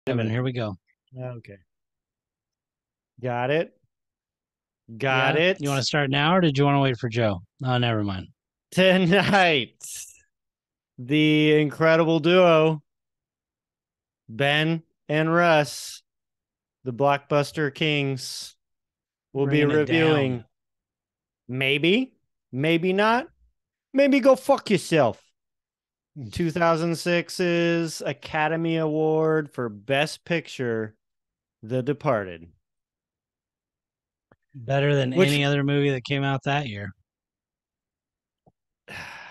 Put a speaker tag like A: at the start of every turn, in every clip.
A: Evan, here we go.
B: Okay. Got it. Got
A: Yeah.
B: it.
A: You want to start now or did you want to wait for Joe? Oh, never mind.
B: Tonight, the incredible duo, Ben and Russ, the Blockbuster Kings, will be
A: Bringing it down.
B: reviewing maybe, maybe not, maybe go fuck yourself. 2006's Academy Award for Best Picture, The Departed.
A: Better than
B: Which
A: any other movie that came out that year.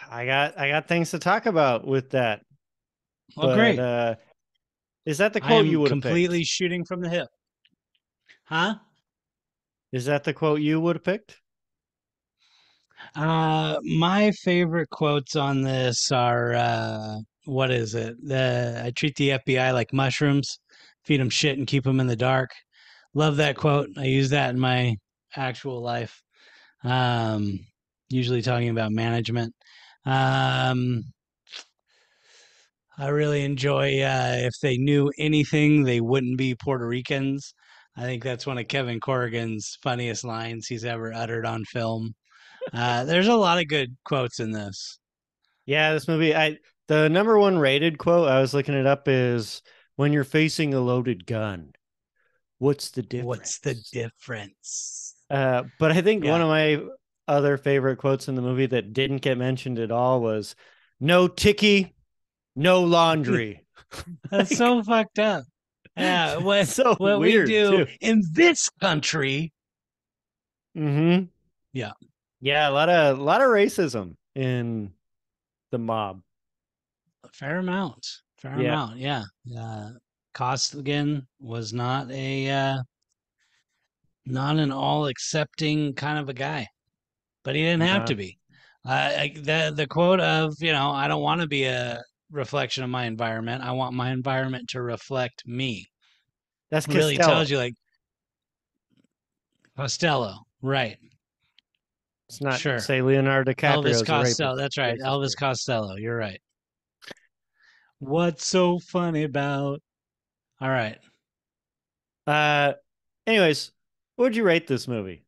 B: I got things to talk about with that.
A: Well,
B: But
A: great.
B: is that the
A: I
B: quote you
A: am
B: would have picked?
A: completely shooting from the hip. Huh?
B: Is that the quote you would have picked?
A: My favorite quotes on this are what is it? I treat the FBI like mushrooms, feed them shit and keep them in the dark. Love that quote. I use that in my actual life. Um, Usually talking about management. Um, I really enjoy if they knew anything, they wouldn't be Puerto Ricans. I think that's one of Kevin Corrigan's funniest lines he's ever uttered on film. There's a lot of good quotes in this.
B: Yeah, this movie. I the number one rated quote. I was looking it up is when you're facing a loaded gun. What's the
A: What's the
B: difference?
A: difference?
B: But I think one
A: Yeah.
B: of my other favorite quotes in the movie that didn't get mentioned at all was "No ticky, no laundry."
A: That's
B: Like,
A: so fucked up. Yeah,
B: so
A: what we
B: weird
A: do
B: too.
A: in this country.
B: Hmm.
A: Yeah,
B: Yeah, a lot of racism in the mob.
A: a fair amount. Fair
B: Yeah.
A: amount. Yeah. Costigan was not an all accepting kind of a guy, but he didn't have to
B: No,
A: be. The quote of I don't want to be a reflection of my environment. I want my environment to reflect me.
B: that's
A: Really tells you
B: Costello.
A: like Costello, right?
B: It's not
A: Sure,
B: say Leonardo DiCaprio
A: Elvis
B: is a
A: Costello.
B: rapist.
A: That's right,
B: Racist
A: Elvis
B: here.
A: Costello. You're right. What's so funny about? All right,
B: Uh, anyways, what would you rate this movie?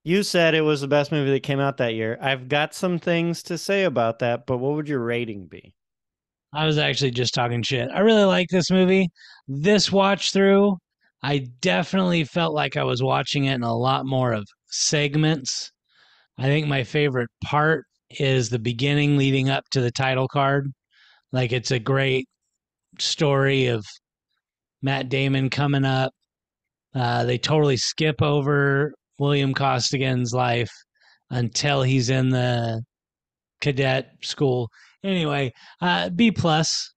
B: You said it was the best movie that came out that year. I've got some things to say about that, but what would your rating be?
A: I was actually just talking shit. I really like this movie. This watch through, I definitely felt like I was watching it in a lot more of segments. I think my favorite part is the beginning leading up to the title card. Like it's a great story of Matt Damon coming up. They totally skip over William Costigan's life until he's in the cadet school. Anyway, B plus.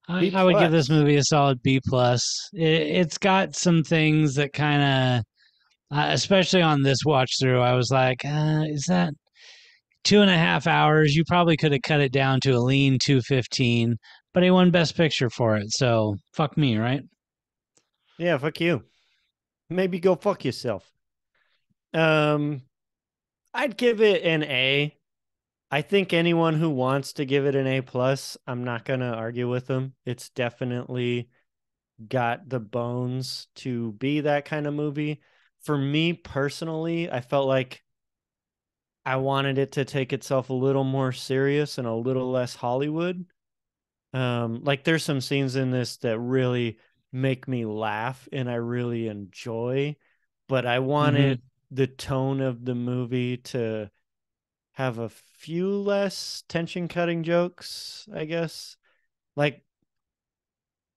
B: B
A: I would give this
B: plus.
A: movie a solid B plus. It's got some things that kind of, especially on this watch through, I was like, is that 2.5 hours? You probably could have cut it down to a lean 2:15, but he won Best Picture for it. So fuck me, right?
B: Yeah, fuck you. Maybe go fuck yourself. Um, I'd give it an A. I think anyone who wants to give it an A plus, I'm not gonna argue with them. It's definitely got the bones to be that kind of movie. For me personally, I felt like I wanted it to take itself a little more serious and a little less Hollywood. Like there's some scenes in this that really make me laugh and I really enjoy, but I
A: Mm-hmm.
B: wanted the tone of the movie to have a few less tension cutting jokes, I guess. Like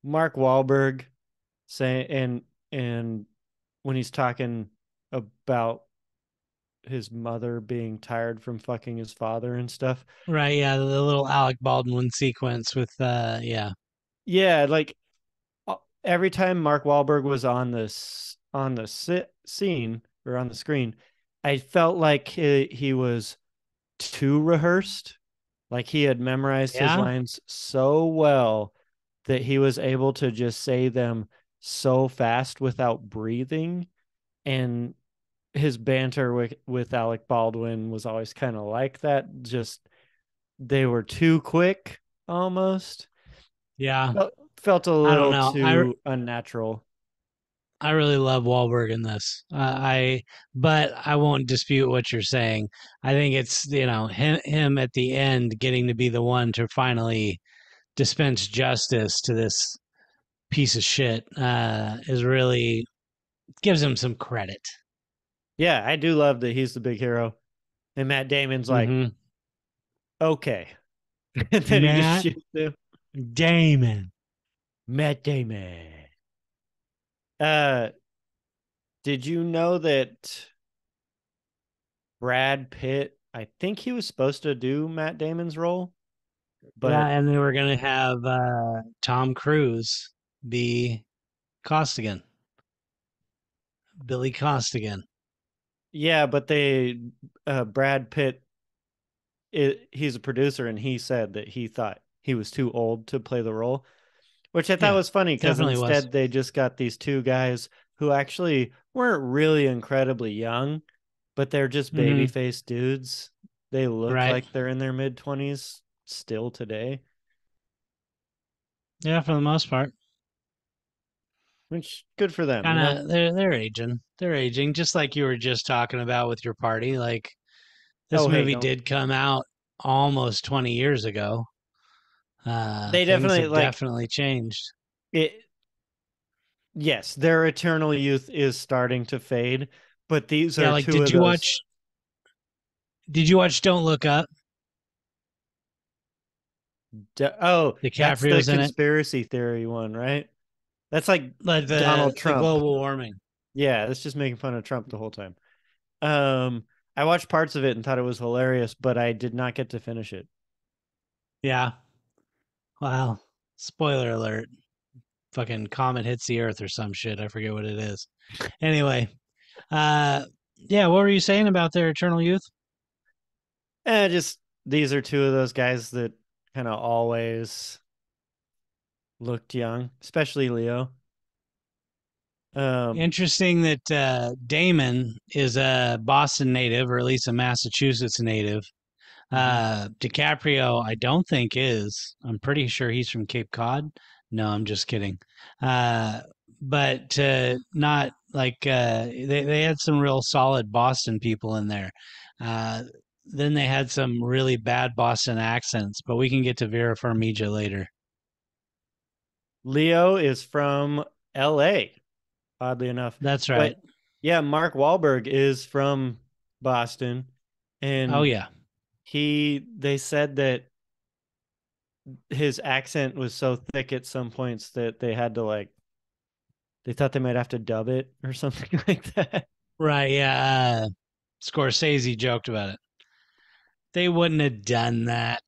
B: Mark Wahlberg saying and when he's talking about his mother being tired from fucking his father and stuff.
A: Right, yeah, the little Alec Baldwin sequence with yeah.
B: Yeah, like every time Mark Wahlberg was on the scene or on the screen, I felt like he was too rehearsed. Like he had memorized his
A: Yeah?
B: lines so well that he was able to just say them so fast without breathing. And his banter with Alec Baldwin was always kind of like that. Just they were too quick almost.
A: Yeah.
B: felt a
A: I don't
B: little
A: know.
B: too unnatural.
A: I really love Wahlberg in this. But I won't dispute what you're saying. I think it's him at the end getting to be the one to finally dispense justice to this piece of shit is really gives him some credit.
B: Yeah, I do love that he's the big hero. And Matt Damon's like,
A: Mm-hmm.
B: okay. And then he just
A: Matt
B: shoots him.
A: Damon.
B: Matt Damon. Uh, did you know that Brad Pitt, I think he was supposed to do Matt Damon's role,
A: Yeah,
B: but
A: and they were gonna have Tom Cruise be Costigan, Billy Costigan.
B: yeah, but Brad Pitt, he's a producer and he said that he thought he was too old to play the role, which I thought
A: Yeah,
B: was funny because
A: definitely was.
B: instead they just got these two guys who actually weren't really incredibly young, but they're just baby
A: Mm-hmm.
B: faced dudes. They look
A: Right.
B: like they're in their mid 20s still today,
A: Yeah, for the most part.
B: which good for them,
A: Kind
B: you know?
A: of they're aging. They're aging just like you were just talking about with your party. Like this
B: Oh, hey,
A: movie
B: don't.
A: did come out almost 20 years ago.
B: They
A: Things
B: definitely
A: have
B: like
A: definitely changed.
B: it. Yes, their eternal youth is starting to fade, but these
A: Yeah,
B: are
A: like
B: two of those.
A: did you watch Don't Look Up?
B: Oh, that's the
A: DiCaprio's in it.
B: conspiracy theory one, right? That's like
A: Like
B: Donald
A: the
B: Trump.
A: global warming.
B: Yeah, that's just making fun of Trump the whole time. Um, I watched parts of it and thought it was hilarious, but I did not get to finish it.
A: Yeah. Wow. Spoiler alert. Fucking comet hits the earth or some shit. I forget what it is. Anyway, uh yeah, what were you saying about their eternal youth?
B: Just these are two of those guys that kind of always looked young, especially Leo. Um,
A: Interesting that Damon is a Boston native, or at least a Massachusetts native.
B: mhm.
A: DiCaprio, I don't think is. I'm pretty sure he's from Cape Cod. No, I'm just kidding. Uh, but not like they had some real solid Boston people in there. Uh, then they had some really bad Boston accents, but we can get to Vera Farmiga later.
B: Leo is from L.A., oddly enough.
A: That's right.
B: But yeah, Mark Wahlberg is from Boston,
A: Oh
B: and
A: yeah.
B: they said that his accent was so thick at some points that they had to like they thought they might have to dub it or something like that.
A: Right, yeah. Scorsese joked about it. They wouldn't have done that.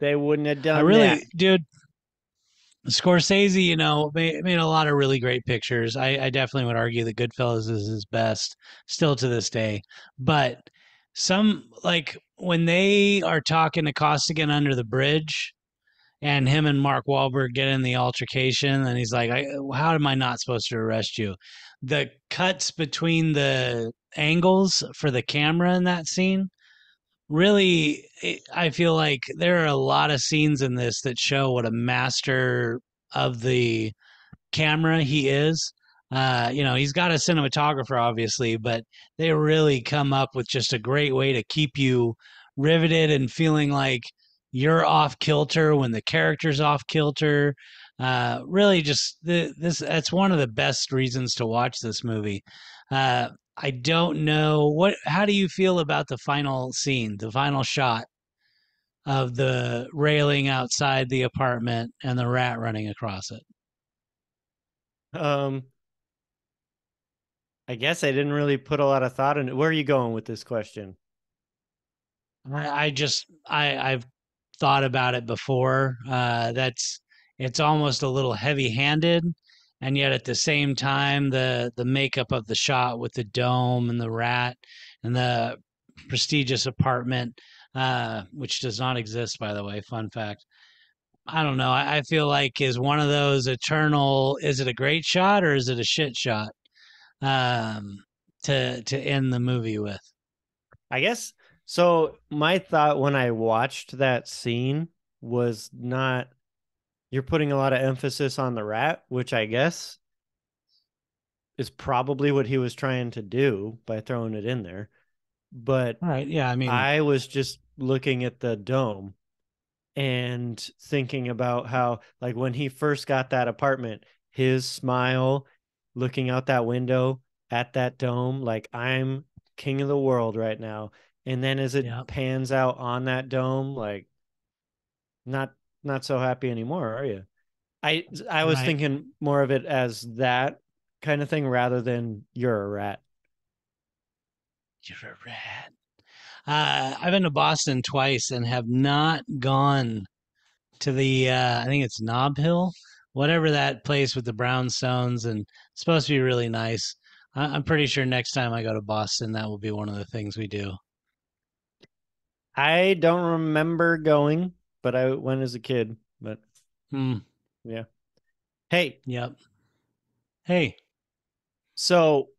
B: They wouldn't have
A: I
B: done that.
A: really, dude, Scorsese, made a lot of really great pictures. I definitely would argue that Goodfellas is his best still to this day. But some, like, when they are talking to Costigan under the bridge and him and Mark Wahlberg get in the altercation, and he's like, how am I not supposed to arrest you? The cuts between the angles for the camera in that scene really, I feel like there are a lot of scenes in this that show what a master of the camera he is. He's got a cinematographer, obviously, but they really come up with just a great way to keep you riveted and feeling like you're off kilter when the character's off kilter. Really, just this that's one of the best reasons to watch this movie. I don't know what. How do you feel about the final scene, the final shot of the railing outside the apartment and the rat running across it?
B: Um, I guess I didn't really put a lot of thought in it. Where are you going with this question?
A: I've thought about it before. That's it's almost a little heavy-handed, and yet at the same time, the makeup of the shot with the dome and the rat and the prestigious apartment, which does not exist, by the way. Fun fact. I don't know. I feel like is one of those eternal. Is it a great shot or is it a shit shot? Um, to end the movie with.
B: I guess so. My thought when I watched that scene was not you're putting a lot of emphasis on the rat, which I guess is probably what he was trying to do by throwing it in there. But
A: All right. Yeah. I mean,
B: I was just looking at the dome and thinking about how, like, when he first got that apartment, his smile looking out that window at that dome, like, I'm king of the world right now. And then as it
A: yeah.
B: pans out on that dome, like, not not so happy anymore, are you? I was
A: Right.
B: thinking more of it as that kind of thing rather than you're a rat.
A: You're a rat. I've been to Boston twice and have not gone to the I think it's Nob Hill, whatever that place with the brownstones, and it's supposed to be really nice. I'm pretty sure next time I go to Boston, that will be one of the things we do.
B: I don't remember going, but I went as a kid. But
A: Hmm.
B: yeah. Hey,
A: Yep. Hey,
B: so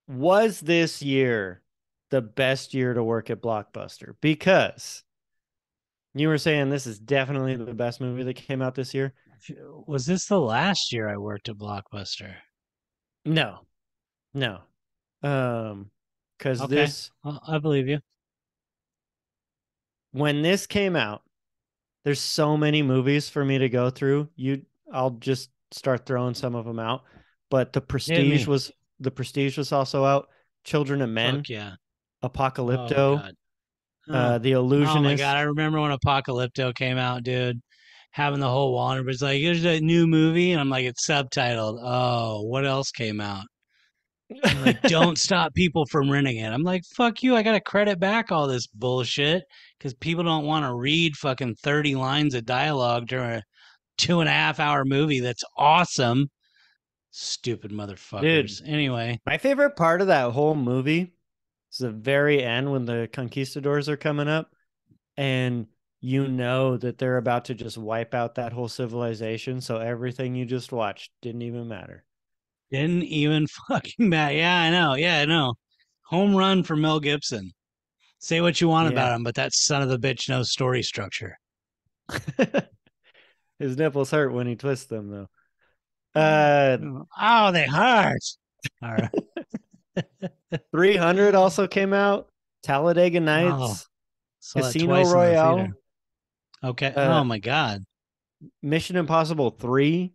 B: was this year the best year to work at Blockbuster? Because you were saying this is definitely the best movie that came out this year.
A: was this the last year I worked at Blockbuster?
B: No, no. Because
A: Okay,
B: this,
A: I believe you.
B: when this came out, there's so many movies for me to go through. I'll just start throwing some of them out. But
A: Hit me.
B: The Prestige was also out. Children of Men,
A: Fuck yeah. Oh
B: Apocalypto,
A: god. Oh.
B: The
A: Oh my god. I
B: Illusionist.
A: remember when Apocalypto came out, dude. Having the whole wall, and everybody's like, "Here's a new movie," and I'm like, "It's subtitled." Oh, what else came out? They're like, "Don't stop people from renting it." I'm like, "Fuck you! I gotta credit back all this bullshit because people don't want to read fucking 30 lines of dialogue during a 2.5 hour movie that's awesome." Stupid
B: Dude,
A: motherfuckers. Anyway,
B: my favorite part of that whole movie is the very end when the conquistadors are coming up and you know that they're about to just wipe out that whole civilization. So everything you just watched didn't even matter.
A: didn't even fucking matter. Yeah, I know. Yeah, I know. Home run for Mel Gibson. Say what you want
B: Yeah.
A: about him, but that son of a bitch knows story structure.
B: His nipples hurt when he twists them, though. Uh,
A: Oh, they hurt. All right.
B: 300 also came out. Talladega
A: Oh,
B: Nights,
A: saw that
B: Casino
A: twice in the theater.
B: Royale,
A: Okay.
B: uh,
A: Oh my God.
B: Mission Impossible 3,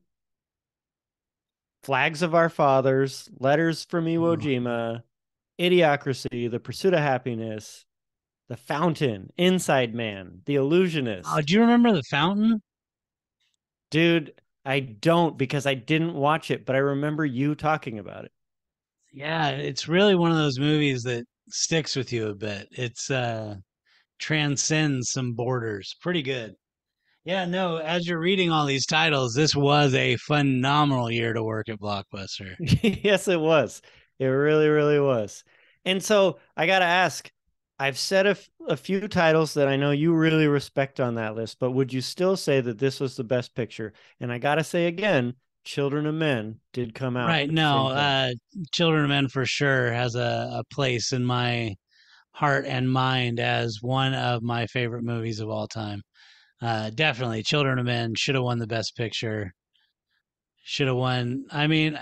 B: Flags of Our Fathers, Letters from Iwo
A: Oh,
B: Jima, Idiocracy, The Pursuit of Happiness, The Fountain, Inside Man, The
A: oh,
B: Illusionist.
A: do you remember the fountain?
B: Dude, I don't because I didn't watch it, but I remember you talking about it.
A: Yeah, it's really one of those movies that sticks with you a bit. It's transcends some borders. Pretty good. Yeah, no, as you're reading all these titles, this was a phenomenal year to work at Blockbuster.
B: Yes, it was. It really, really was. And so I got to ask, I've said a few titles that I know you really respect on that list, but would you still say that this was the best picture? And I got to say again, Children of Men did come out
A: Right.
B: at the
A: No,
B: same time.
A: Children of Men for sure has a place in my heart and mind as one of my favorite movies of all time. Definitely, Children of Men should have won the Best Picture. Should have won. I mean,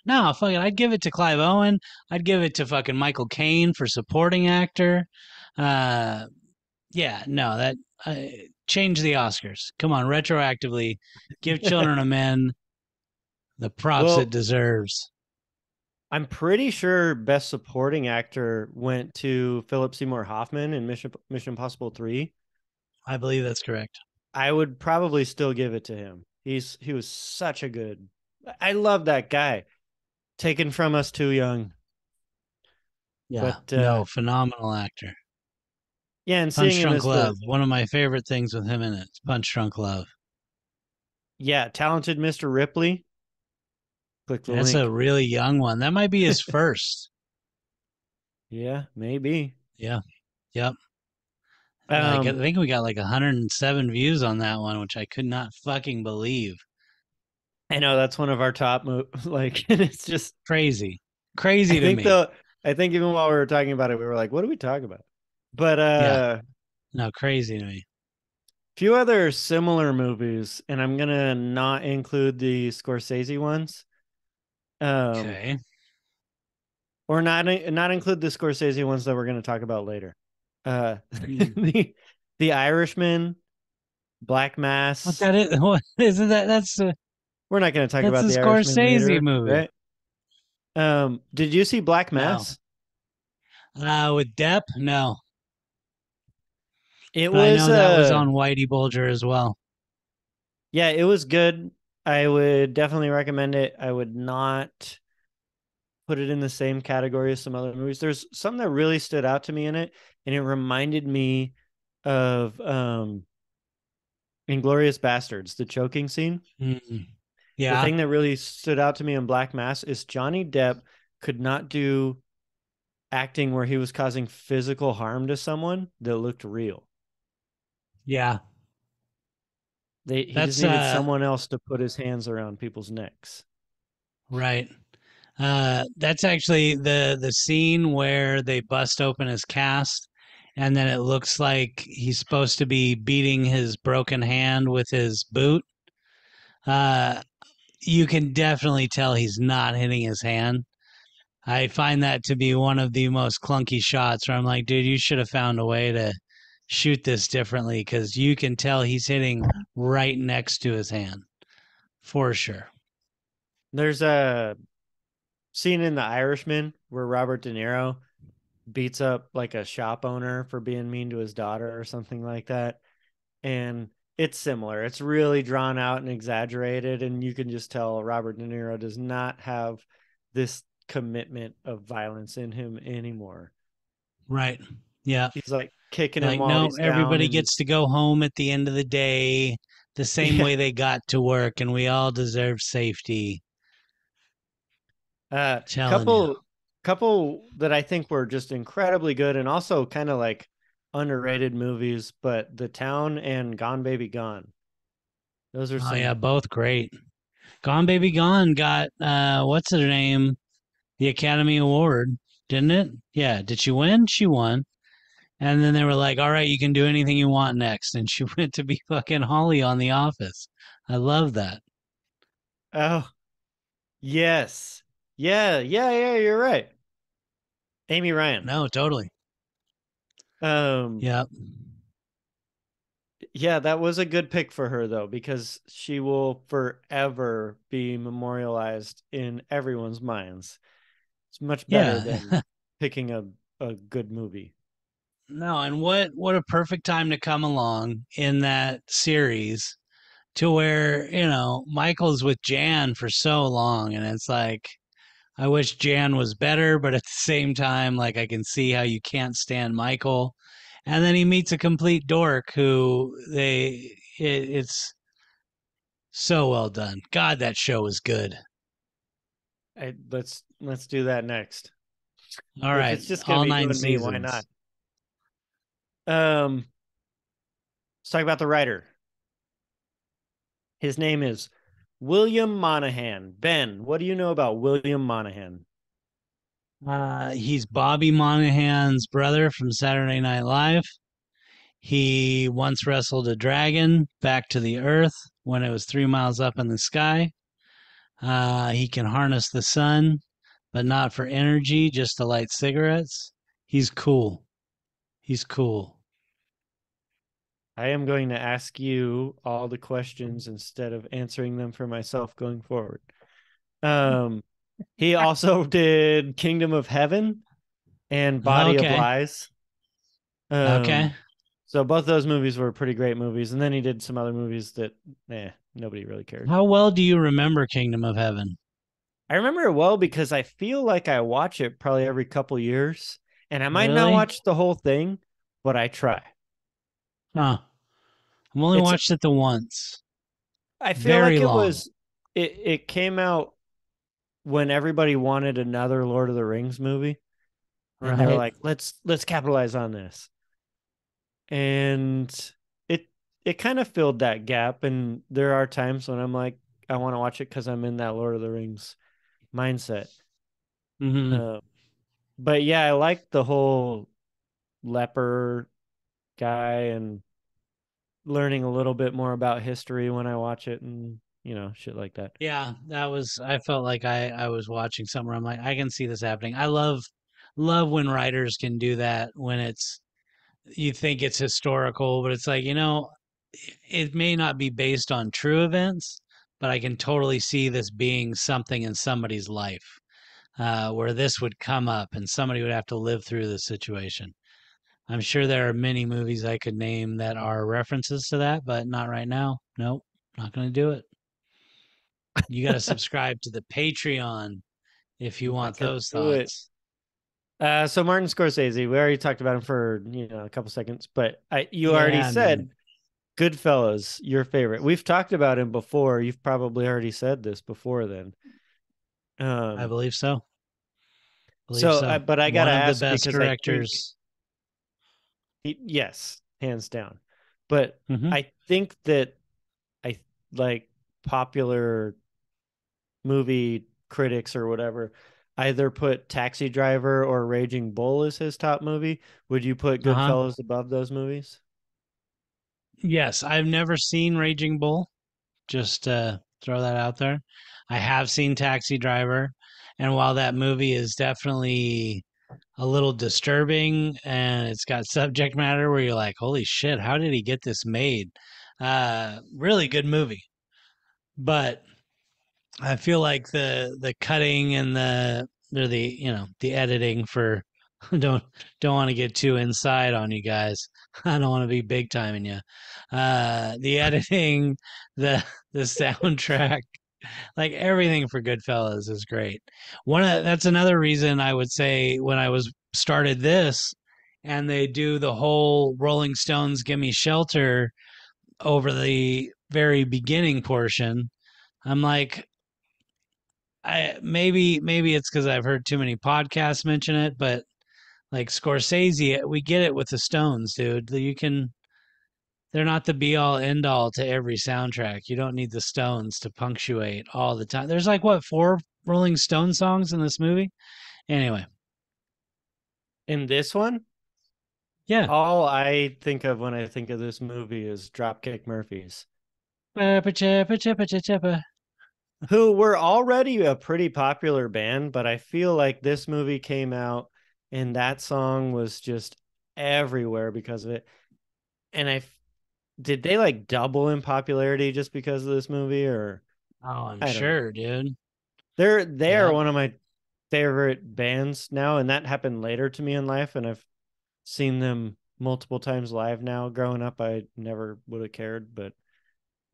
A: no, fuck it. I'd give it to Clive Owen. I'd give it to fucking Michael Caine for supporting actor. Uh, yeah, no, that change the Oscars. Come on, retroactively, give Children of Men the props it
B: Well,
A: deserves.
B: I'm pretty sure Best Supporting Actor went to Philip Seymour Hoffman in Mission Impossible 3.
A: I believe that's correct.
B: I would probably still give it to him. He was such a good. I love that guy. Taken from us too young.
A: Yeah,
B: But
A: no, phenomenal actor.
B: yeah, and seeing
A: Punch
B: him
A: Drunk
B: as the
A: Love, one of my favorite things with him in it. Punch Drunk Love.
B: talented Mr. Ripley. Click the
A: That's a
B: link.
A: really young one. That might be his first.
B: Yeah, maybe.
A: Yeah. Yep. Like I
B: Um,
A: think we got like 107 views on that one, which I could not fucking believe.
B: I know that's one of our top like, and it's just
A: Crazy.
B: I
A: Crazy to
B: think
A: me.
B: the I think even while we were talking about it, we were like, what are we talking about? But
A: Yeah. No, crazy to me.
B: Few other similar movies, and I'm gonna not include the Scorsese ones. Um,
A: Okay.
B: or not include the Scorsese ones that we're gonna talk about later. Uh,
A: Hmm.
B: the Irishman, Black
A: What
B: Mass.
A: that is? What isn't that?
B: We're not gonna talk
A: That's
B: about
A: a
B: the Irishman
A: Scorsese
B: later,
A: movie.
B: right? Did you see Black
A: No.
B: Mass?
A: With Depp, no.
B: It
A: But I
B: was
A: know that was on Whitey Bulger as well.
B: yeah, it was good. I would definitely recommend it. I would not put it in the same category as some other movies. There's some that really stood out to me in it, and it reminded me of Inglorious Bastards, the choking scene.
A: Mm.
B: The
A: Yeah.
B: thing that really stood out to me in Black Mass is Johnny Depp could not do acting where he was causing physical harm to someone that looked real.
A: Yeah.
B: He just
A: That's
B: needed someone else to put his hands around people's necks.
A: right. That's actually the scene where they bust open his cast, and then it looks like he's supposed to be beating his broken hand with his boot. Uh, you can definitely tell he's not hitting his hand. I find that to be one of the most clunky shots where I'm like, dude, you should have found a way to shoot this differently because you can tell he's hitting right next to his hand for sure.
B: There's a scene in The Irishman where Robert De Niro beats up like a shop owner for being mean to his daughter or something like that. And it's similar. It's really drawn out and exaggerated. And you can just tell Robert De Niro does not have this commitment of violence in him anymore.
A: Right. Yeah.
B: He's like kicking him
A: Like,
B: while
A: no,
B: he's down.
A: everybody
B: And
A: gets to go home at the end of the day the same
B: yeah,
A: way they got to work, and we all deserve safety. Telling you.
B: couple that I think were just incredibly good and also kind of like underrated movies, but The Town and Gone Baby Gone. Those are
A: Oh, yeah,
B: some.
A: both great. Gone Baby Gone got, what's her name? The Academy Award, didn't it? Yeah. Did she win? She won. And then they were like, all right, you can do anything you want next. And she went to be fucking Holly on The Office. I love that.
B: Oh, yes. Yeah, you're right. Amy Ryan.
A: No, totally.
B: Um,
A: Yeah.
B: yeah, that was a good pick for her though, because she will forever be memorialized in everyone's minds. It's much better
A: Yeah.
B: than picking a good movie.
A: No, and what a perfect time to come along in that series to where, Michael's with Jan for so long and it's like I wish Jan was better, but at the same time like I can see how you can't stand Michael. And then he meets a complete dork who it's so well done. God, that show is good.
B: Let's do that next.
A: All
B: If
A: right,
B: it's just gonna
A: all
B: be you
A: nine
B: and me, why not?
A: seasons.
B: Um, let's talk about the writer. His name is William Monahan. Ben, what do you know about William Monahan?
A: He's Bobby Monahan's brother from Saturday Night Live. He once wrestled a dragon back to the earth when it was 3 miles up in the sky. He can harness the sun, but not for energy, just to light cigarettes. He's cool. He's cool.
B: I am going to ask you all the questions instead of answering them for myself going forward. Um, he also did Kingdom of Heaven and Body of
A: Okay.
B: Lies.
A: Okay.
B: So both those movies were pretty great movies, and then he did some other movies that, nobody really cared.
A: How well do you remember Kingdom of Heaven?
B: I remember it well because I feel like I watch it probably every couple years, and I might not
A: Really?
B: watch the whole thing, but I try.
A: Huh. I've only
B: It's
A: watched it the once.
B: I feel
A: Very
B: like
A: long.
B: it came out when everybody wanted another Lord of the Rings movie, and they were
A: Right.
B: like, let's capitalize on this. And it it kind of filled that gap, and there are times when I'm like, I want to watch it because I'm in that Lord of the Rings mindset.
A: Hmm.
B: Uh, but yeah, I like the whole leper guy and learning a little bit more about history when I watch it, and shit like that.
A: Yeah, that was I felt like I was watching something where I'm like, I can see this happening. I love when writers can do that when it's you think it's historical, but it's like, it may not be based on true events, but I can totally see this being something in somebody's life where this would come up and somebody would have to live through the situation. I'm sure there are many movies I could name that are references to that, but not right now. Nope, not going to do it. You got to subscribe to the Patreon if you
B: Not
A: want
B: gonna
A: those
B: do it.
A: thoughts.
B: So Martin Scorsese, we already talked about him for a couple seconds, but you already
A: Yeah,
B: said
A: man,
B: Goodfellas, your favorite. We've talked about him before. You've probably already said this before then.
A: I
B: Um,
A: believe so. Believe
B: so,
A: so.
B: but I gotta
A: One of the
B: ask
A: best
B: because I think
A: directors.
B: yes, hands down. But
A: Hmm.
B: I think that I like popular movie critics or whatever either put Taxi Driver or Raging Bull as his top movie. Would you put
A: Uh huh.
B: Goodfellas above those movies?
A: Yes, I've never seen Raging Bull. Just throw that out there. I have seen Taxi Driver, and while that movie is definitely a little disturbing and it's got subject matter where you're like, holy shit, how did he get this made? Really good movie. But I feel like the cutting and the editing for don't don't want to get too inside on you guys. I don't want to be big timing you. The editing, the the soundtrack, like everything for Goodfellas is great. That's another reason I would say when I was started this and they do the whole Rolling Stones Give Me Shelter over the very beginning portion. I'm like, maybe it's because I've heard too many podcasts mention it, but like Scorsese, we get it with the Stones, dude. They're not the be all end all to every soundtrack. You don't need the Stones to punctuate all the time. There's like what, four Rolling Stone songs in this movie? Anyway,
B: In this one,
A: yeah.
B: all I think of when I think of this movie is Dropkick Murphys,
A: Chippa, chippa, chippa, chippa.
B: who were already a pretty popular band, but I feel like this movie came out and that song was just everywhere because of it. And did they like double in popularity just because of this movie, or
A: Oh, I'm
B: I don't know.
A: sure, dude.
B: They are
A: Yep.
B: one of my favorite bands now, and that happened later to me in life, and I've seen them multiple times live now. Growing up, I never would have cared, but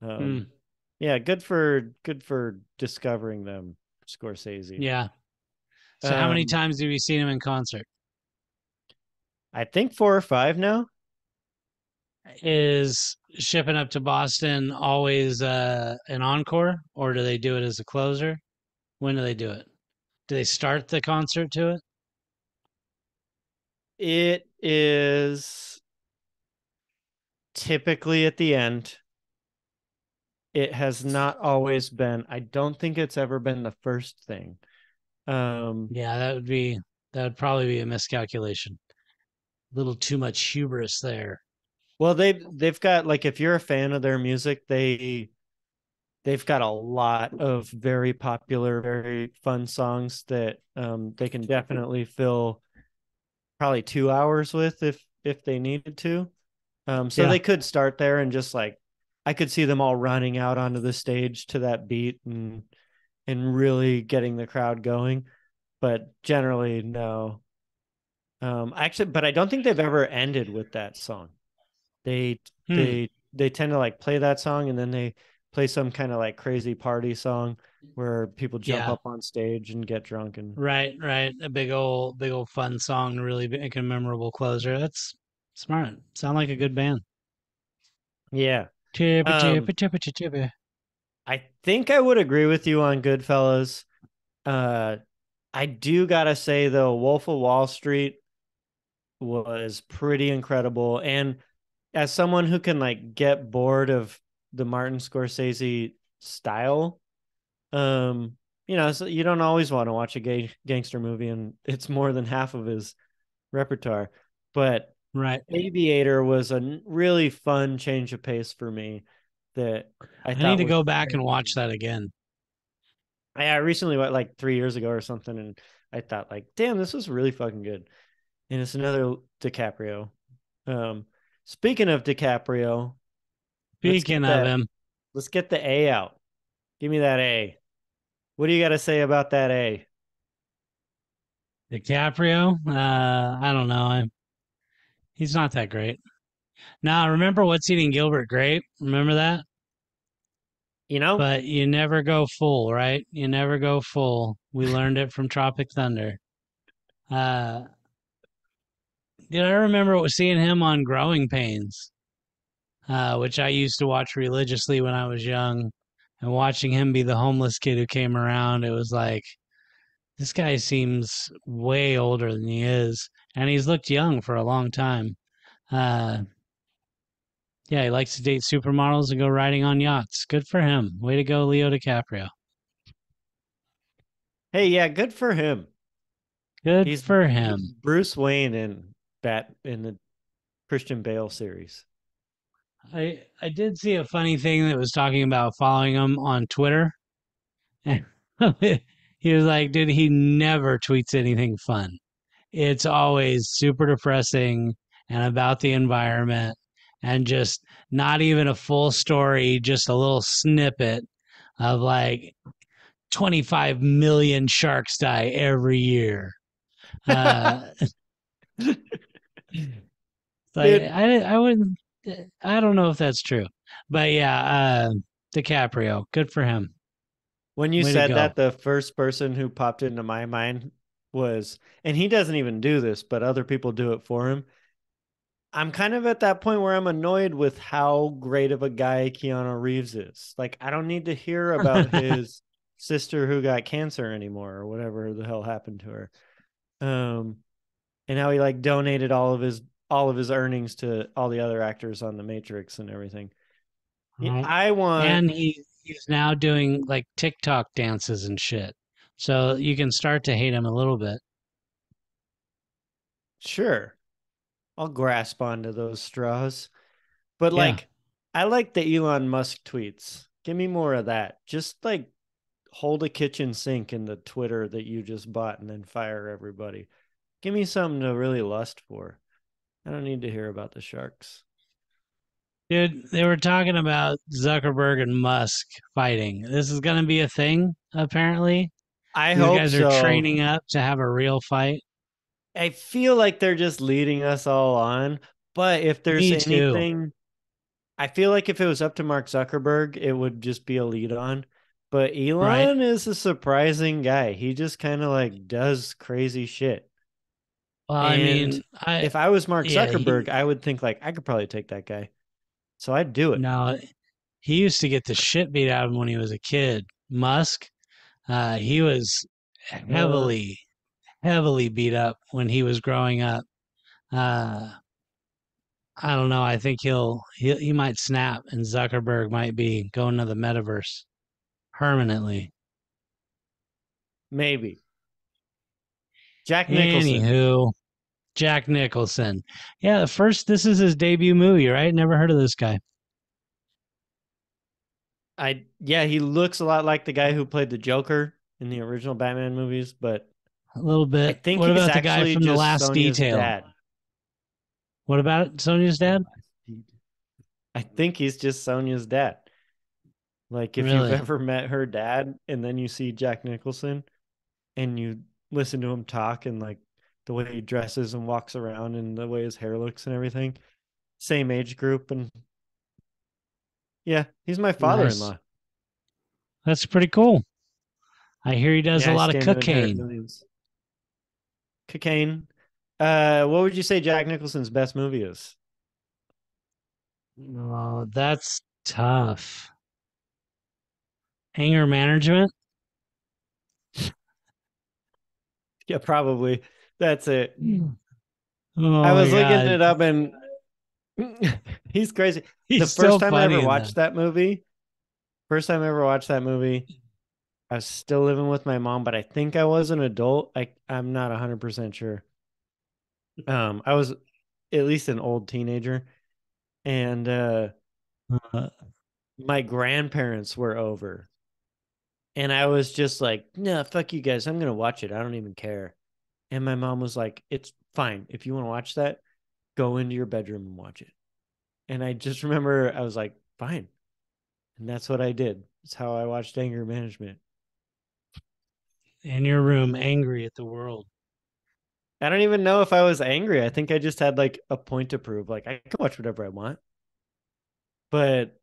A: Hmm.
B: um, yeah, good for discovering them, Scorsese.
A: Yeah. So how many
B: Um,
A: times have you seen him in concert?
B: I think 4 or 5 now.
A: Is shipping up to Boston always an encore, or do they do it as a closer? When do they do it? Do they start the concert to it?
B: It is typically at the end. It has not always been. I don't think it's ever been the first thing. Um,
A: Yeah, that would probably be a miscalculation. A little too much hubris there.
B: well, they've got like if you're a fan of their music, they've got a lot of very popular, very fun songs that they can definitely fill probably 2 hours with if they needed to. So
A: Yeah.
B: they could start there and just like I could see them all running out onto the stage to that beat and really getting the crowd going. But generally, no. Actually, but I don't think they've ever ended with that song. They
A: Hmm.
B: they tend to like play that song and then they play some kind of like crazy party song where people jump
A: Yeah.
B: up on stage and get drunk and
A: Right. Right. A big old fun song to really make a memorable closer. That's smart. Sound like a good band.
B: yeah.
A: Chippa
B: Um,
A: chippa chippa chippa.
B: I think I would agree with you on Goodfellas. Uh, I do gotta say though, Wolf of Wall Street was pretty incredible. And as someone who can like get bored of the Martin Scorsese style, um, so you don't always want to watch a gangster movie, and it's more than half of his repertoire. But
A: Right.
B: Aviator was a really fun change of pace for me that I
A: I need
B: thought
A: to
B: was
A: go back and
B: very
A: watch
B: good.
A: that again.
B: I recently went like 3 years ago or something, and I thought like, damn, this was really fucking good. And it's another DiCaprio. Um, Speaking of DiCaprio, let's get
A: Speaking of
B: that.
A: him,
B: Let's get the A out. Give me that A. What do you got to say about that A?
A: DiCaprio, I don't know. He's not that great. Now, remember What's Eating Gilbert Grape? Remember that?
B: You know,
A: But you never go full, right? You never go full. We learned it from Tropic Thunder. Uh, did I remember seeing him on Growing Pains, which I used to watch religiously when I was young, and watching him be the homeless kid who came around, it was like, this guy seems way older than he is, and he's looked young for a long time. Uh, yeah, he likes to date supermodels and go riding on yachts. Good for him. Way to go, Leo DiCaprio.
B: hey, yeah, good for him.
A: Good
B: He's
A: for him.
B: Bruce Wayne in the Christian Bale series.
A: I did see a funny thing that was talking about following him on Twitter. And he was like, dude, he never tweets anything fun. It's always super depressing and about the environment and just not even a full story, just a little snippet of like 25 million sharks die every year. Uh, like
B: Dude,
A: I wouldn't, I don't know if that's true, but yeah, DiCaprio, good for him.
B: when you
A: Way to
B: said
A: go.
B: that, the first person who popped into my mind was, and he doesn't even do this, but other people do it for him. I'm kind of at that point where I'm annoyed with how great of a guy Keanu Reeves is. Like, I don't need to hear about his sister who got cancer anymore or whatever the hell happened to her. Um, and how he like donated all of his earnings to all the other actors on The Matrix and everything.
A: Right.
B: I want
A: And he's now doing like TikTok dances and shit. So you can start to hate him a little bit.
B: sure, I'll grasp onto those straws. But
A: Yeah.
B: like, I like the Elon Musk tweets. Give me more of that. Just like hold a kitchen sink in the Twitter that you just bought and then fire everybody. Give me something to really lust for. I don't need to hear about the sharks.
A: Dude, they were talking about Zuckerberg and Musk fighting. This is going to be a thing, apparently.
B: I
A: These
B: hope
A: guys are
B: so.
A: training up to have a real fight.
B: I feel like they're just leading us all on. But if there's
A: Me too.
B: anything, I feel like if it was up to Mark Zuckerberg, it would just be a lead on. But
A: Right.
B: Elon is a surprising guy. He just kind of like does crazy shit.
A: Well, I
B: And
A: mean, I,
B: if I was Mark
A: yeah,
B: Zuckerberg, I would think like I could probably take that guy. So I'd do it.
A: no, he used to get the shit beat out of him when he was a kid. Musk, he was
B: Uh,
A: heavily, heavily beat up when he was growing up. Uh, I don't know. I think he might snap, and Zuckerberg might be going to the metaverse permanently.
B: Maybe. Jack Nicholson.
A: Anywho, Jack Nicholson. Yeah, the first this is his debut movie, right? Never heard of this guy.
B: He looks a lot like the guy who played the Joker in the original Batman movies, but
A: A little
B: I
A: bit.
B: think
A: What
B: he's
A: about the guy
B: actually
A: from The
B: just
A: Last
B: Sonya's
A: Detail?
B: dad.
A: What about it? Sonya's dad?
B: I think he's just Sonya's dad. Like if you've
A: Really?
B: ever met her dad and then you see Jack Nicholson and you listen to him talk and like the way he dresses and walks around and the way his hair looks and everything, same age group. And yeah, he's my
A: Nice.
B: father-in-law.
A: That's pretty cool. I hear he does
B: Yeah,
A: a
B: I
A: lot of
B: stand to inherit
A: cocaine.
B: millions. Cocaine. What would you say Jack Nicholson's best movie is?
A: Oh, that's tough. Anger management?
B: Yeah, probably. That's it. I
A: Oh my
B: was looking
A: God.
B: it up and he's crazy. The
A: He's
B: first
A: still
B: time I
A: funny
B: ever
A: in that.
B: watched that movie, first time I ever watched that movie, I was still living with my mom, but I think I was an adult. I'm not 100% sure. I was at least an old teenager. And
A: Uh,
B: my grandparents were over. And I was just like, no, fuck you guys. I'm going to watch it. I don't even care. And my mom was like, it's fine. If you want to watch that, go into your bedroom and watch it. And I just remember I was like, fine. And that's what I did. It's how I watched Anger Management.
A: in your room, angry at the world.
B: I don't even know if I was angry. I think I just had like a point to prove. Like I can watch whatever I want. But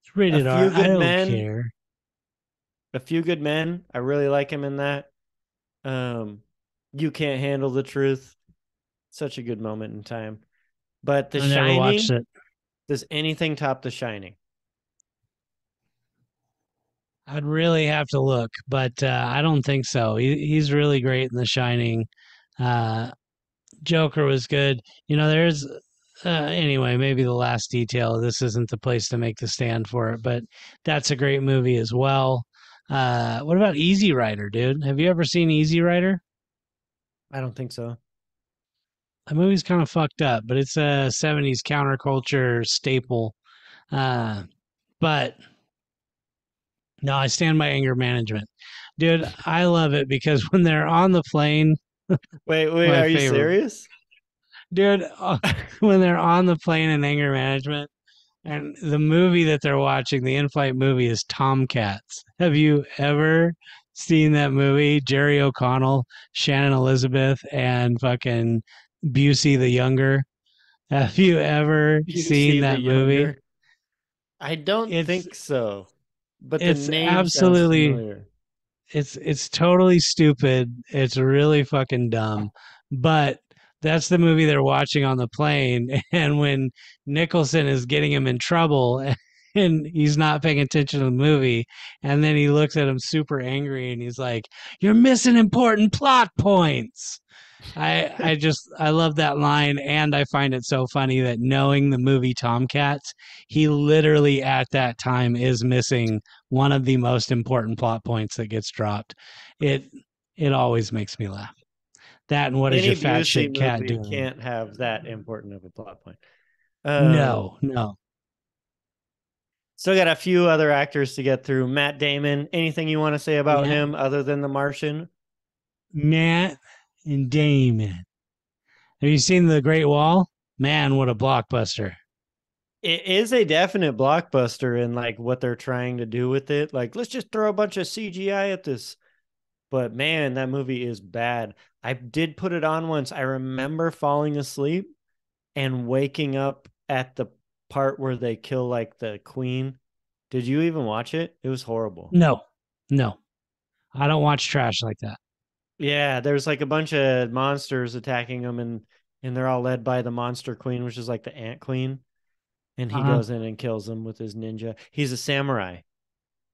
A: It's
B: a
A: rated R.
B: few
A: I
B: good
A: don't
B: men,
A: care.
B: a few good men. I really like him in that. Um, you can't handle the truth. Such a good moment in time. But The
A: I never watched
B: Shining,
A: it.
B: does anything top The Shining?
A: I'd really have to look, but I don't think so. He's really great in The Shining. Uh, Joker was good. There's anyway, maybe the last detail. This isn't the place to make the stand for it, but that's a great movie as well. What about Easy Rider, dude? Have you ever seen Easy Rider?
B: I don't think so.
A: That movie's kind of fucked up, but it's a '70s counterculture staple. Uh, but no, I stand by Anger Management, dude. I love it because when they're on the plane,
B: Wait,
A: my
B: are you
A: favorite,
B: serious?
A: dude. When they're on the plane in Anger Management. And the movie that they're watching, the in-flight movie, is Tomcats. Have you ever seen that movie? Jerry O'Connell, Shannon Elizabeth, and fucking Busey the Younger. Have you ever
B: You
A: seen
B: see the
A: that movie?
B: younger. I don't
A: It's
B: think so, but the
A: it's
B: name sounds
A: absolutely
B: familiar.
A: it's totally stupid. It's really fucking dumb. But that's the movie they're watching on the plane. And when Nicholson is getting him in trouble and he's not paying attention to the movie, and then he looks at him super angry and he's like, "You're missing important plot points." I love that line, and I find it so funny that knowing the movie Tomcats, he literally at that time is missing one of the most important plot points that gets dropped. It it always makes me laugh. That and what is your
B: Any
A: fat
B: Busey
A: shit cat
B: movie
A: doing?
B: can't have that important of a plot point. Um,
A: No, no.
B: Still got a few other actors to get through. Matt Damon. Anything you want to say about
A: Yeah,
B: him other than The Martian?
A: Matt and Damon. Have you seen The Great Wall? Man, what a blockbuster!
B: It is a definite blockbuster in like what they're trying to do with it. Like, let's just throw a bunch of CGI at this. But man, that movie is bad. I did put it on once. I remember falling asleep and waking up at the part where they kill like the queen. Did you even watch it? It was horrible.
A: No, no. I don't watch trash like that.
B: Yeah, there's like a bunch of monsters attacking them, and they're all led by the monster queen, which is like the ant queen. And he
A: Uh-huh.
B: goes in and kills them with his ninja. He's a samurai,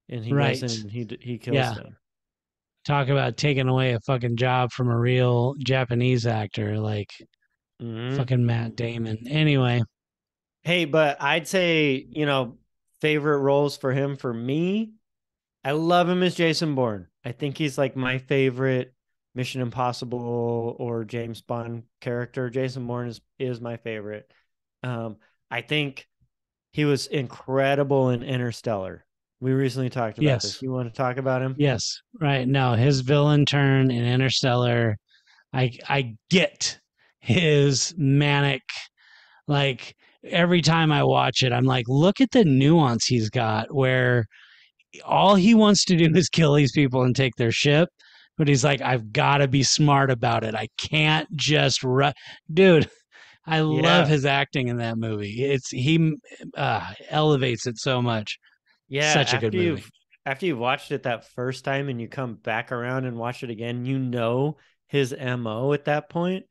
B: and he goes in
A: Right.
B: and he kills
A: Yeah.
B: them.
A: Talk about taking away a fucking job from a real Japanese actor like
B: Mm-hmm.
A: fucking Matt Damon. Anyway,
B: Hey, but I'd say favorite roles for him for me. I love him as Jason Bourne. I think he's like my favorite Mission Impossible or James Bond character. Jason Bourne is my favorite. Um, I think he was incredible in Interstellar. We recently talked about this.
A: yes.
B: You want to talk about him?
A: Yes. Right. No, his villain turn in Interstellar, I get his manic, like every time I watch it, I'm like, look at the nuance he's got where all he wants to do is kill these people and take their ship. But he's like, I've got to be smart about it. I can't just run. Dude, I love
B: Yeah.
A: his acting in that movie. It's he elevates it so much.
B: Yeah,
A: Such a good movie.
B: after you've watched it that first time and you come back around and watch it again, his MO at that point.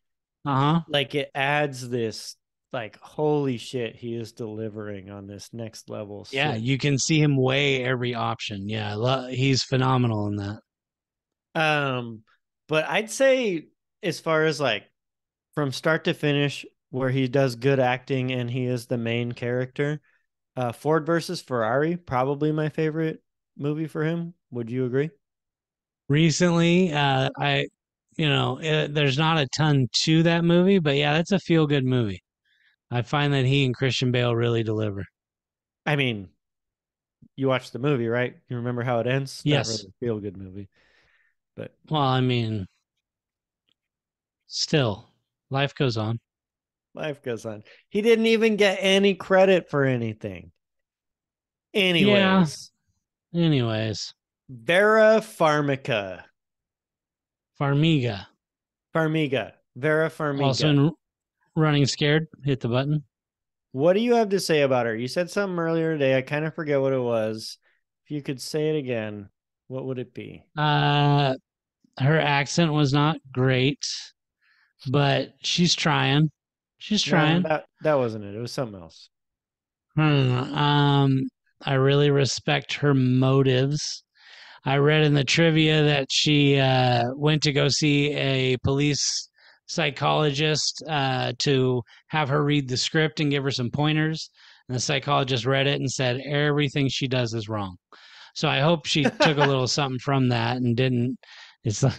A: Uh huh.
B: Like it adds this like holy shit, he is delivering on this next level
A: Yeah,
B: shit.
A: you can see him weigh every option. Yeah, he's phenomenal in that.
B: Um but I'd say as far as like from start to finish where he does good acting and he is the main character, Ford versus Ferrari probably my favorite movie for him. Would you agree?
A: Recently, I there's not a ton to that movie, but yeah, that's a feel good movie. I find that he and Christian Bale really deliver.
B: I mean, you watched the movie, right? You remember how it ends? Not really
A: Yes.
B: a feel good movie, but
A: Well, I mean, still, life goes on.
B: life goes on. He didn't even get any credit for anything.
A: Yeah.
B: Anyways,
A: Anyways,
B: Vera Farmiga.
A: Farmiga.
B: Farmiga. Vera
A: Also
B: Farmiga.
A: in Running Scared. Hit the button.
B: What do you have to say about her? You said something earlier today. I kind of forget what it was. If you could say it again, what would it be?
A: Uh, her accent was not great, but she's trying. She's
B: No,
A: trying.
B: that wasn't it. It was something else.
A: Hmm. I really respect her motives. I read in the trivia that she went to go see a police psychologist to have her read the script and give her some pointers. And the psychologist read it and said everything she does is wrong. So I hope she took a little something from that and didn't. It's uh,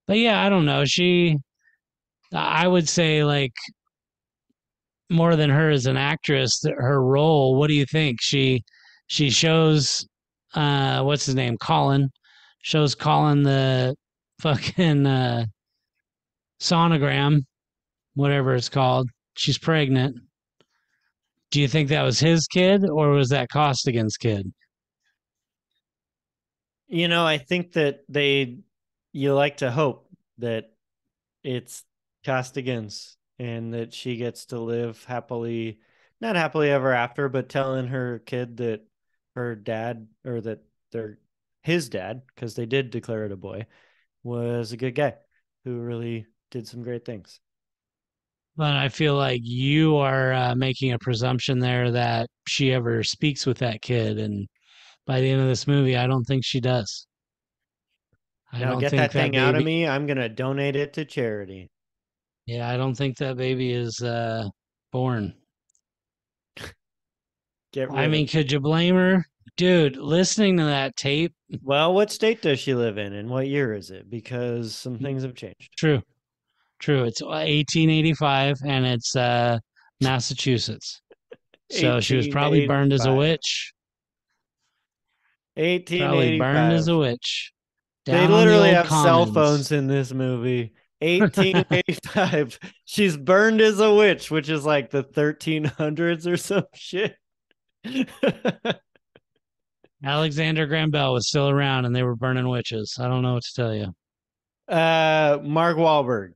A: but yeah, I don't know. I would say like more than her as an actress, her role. What do you think? She shows what's his name, Colin, shows Colin the fucking sonogram, whatever it's called. She's pregnant. Do you think that was his kid or was that Costigan's kid?
B: I think that you like to hope that it's Costigan's and that she gets to live happily, not happily ever after, but telling her kid that her dad, or that they're his dad, because they did declare it a boy, was a good guy who really did some great things.
A: But I feel like you are making a presumption there that she ever speaks with that kid, and by the end of this movie, I don't think she does. I
B: Now
A: don't
B: get
A: think
B: that
A: that
B: thing out of
A: baby.
B: me. I'm going to donate it to charity.
A: Yeah, I don't think that baby is born.
B: Get
A: I
B: rid of
A: mean,
B: it.
A: could you blame her? Dude, listening to that tape,
B: Well, what state does she live in and what year is it? Because some things have changed.
A: true, true. It's 1885 and it's Massachusetts. So she was probably burned as a
B: 1885.
A: witch. Probably burned as a
B: 1885.
A: witch.
B: They
A: Down on the
B: literally
A: old
B: have cell
A: commons.
B: phones in this movie. 1885. She's burned as a witch, which is like the 1300s or some shit.
A: Alexander Graham Bell was still around and they were burning witches. I don't know what to tell you.
B: Mark Wahlberg.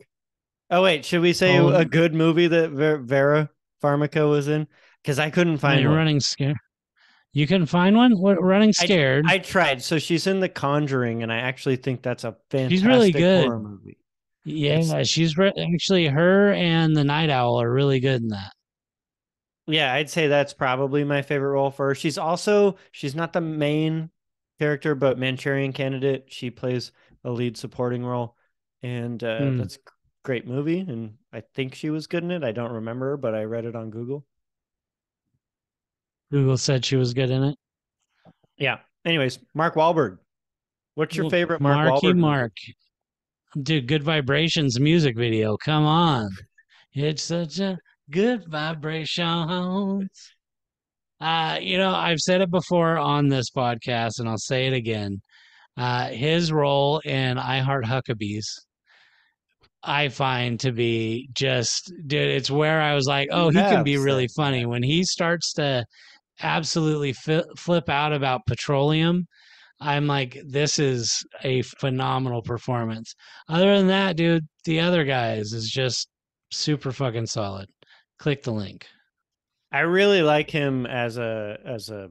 B: Oh wait, should we say
A: Oh,
B: a good movie that Vera Farmiga was in? Because I couldn't
A: I mean,
B: find one.
A: running scared. You can find one? What, running
B: I
A: scared?
B: I tried. So she's in The Conjuring, and I actually think that's a
A: She's really
B: fantastic horror
A: good.
B: movie. It's
A: Yeah, actually her and the Night Owl are really good in that.
B: Yeah, I'd say that's probably my favorite role for her. She's not the main character, but Manchurian Candidate. She plays a lead supporting role, and
A: Hmm.
B: that's a great movie. And I think she was good in it. I don't remember, but I read it on Google.
A: Google said she was good in it.
B: Yeah. Anyways, Mark Wahlberg. What's your favorite Mark
A: Marky
B: Wahlberg
A: Mark.
B: movie?
A: Dude, Good Vibrations music video. Come on. It's such a good vibrations. I've said it before on this podcast and I'll say it again. His role in I Heart Huckabees, I find to be just, dude, it's where I was like, oh,
B: You
A: he can
B: have
A: be really
B: said
A: funny.
B: that.
A: When he starts to absolutely flip out about petroleum, I'm like, this is a phenomenal performance. Other than that, dude, the other guys is just super fucking solid. Click the link.
B: I really like him as a